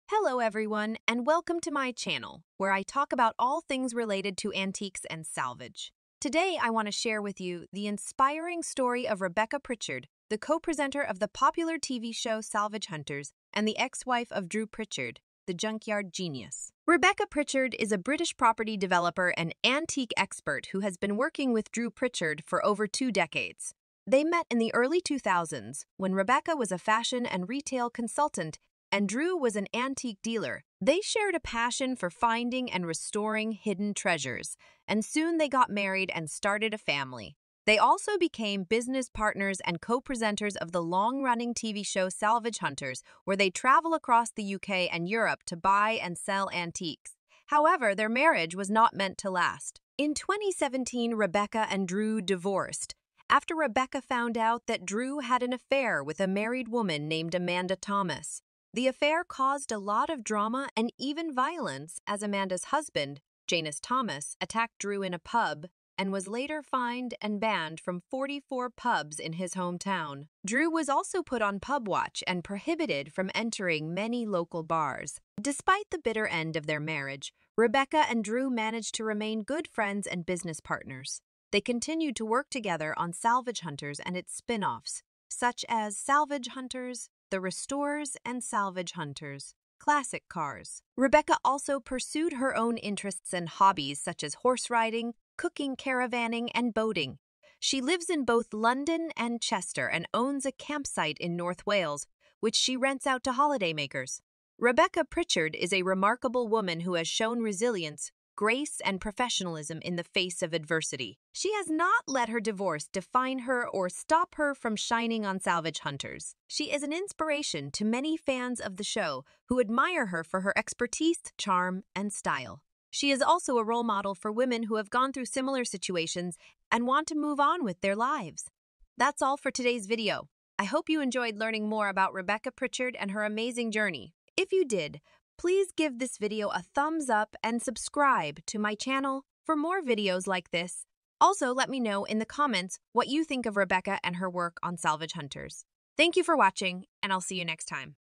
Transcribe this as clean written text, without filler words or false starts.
Hello everyone, and welcome to my channel, where I talk about all things related to antiques and salvage. Today I want to share with you the inspiring story of Rebecca Pritchard, the co-presenter of the popular TV show Salvage Hunters and the ex-wife of Drew Pritchard, the junkyard genius. Rebecca Pritchard is a British property developer and antique expert who has been working with Drew Pritchard for over 2 decades. They met in the early 2000s when Rebecca was a fashion and retail consultant and Drew was an antique dealer. They shared a passion for finding and restoring hidden treasures, and soon they got married and started a family. They also became business partners and co-presenters of the long-running TV show Salvage Hunters, where they travel across the UK and Europe to buy and sell antiques. However, their marriage was not meant to last. In 2017, Rebecca and Drew divorced after Rebecca found out that Drew had an affair with a married woman named Amanda Thomas. The affair caused a lot of drama and even violence as Amanda's husband, Janus Thomas, attacked Drew in a pub and was later fined and banned from 44 pubs in his hometown. Drew was also put on pub watch and prohibited from entering many local bars. Despite the bitter end of their marriage, Rebecca and Drew managed to remain good friends and business partners. They continued to work together on Salvage Hunters and its spin-offs, such as Salvage Hunters, The Restorers, and Salvage Hunters, classic cars. Rebecca also pursued her own interests and hobbies such as horse riding, cooking, caravanning, and boating. She lives in both London and Chester and owns a campsite in North Wales, which she rents out to holidaymakers. Rebecca Pritchard is a remarkable woman who has shown resilience, grace, and professionalism in the face of adversity. She has not let her divorce define her or stop her from shining on Salvage Hunters. She is an inspiration to many fans of the show who admire her for her expertise, charm, and style. She is also a role model for women who have gone through similar situations and want to move on with their lives. That's all for today's video. I hope you enjoyed learning more about Rebecca Pritchard and her amazing journey. If you did, please give this video a thumbs up and subscribe to my channel for more videos like this. Also, let me know in the comments what you think of Rebecca and her work on Salvage Hunters. Thank you for watching, and I'll see you next time.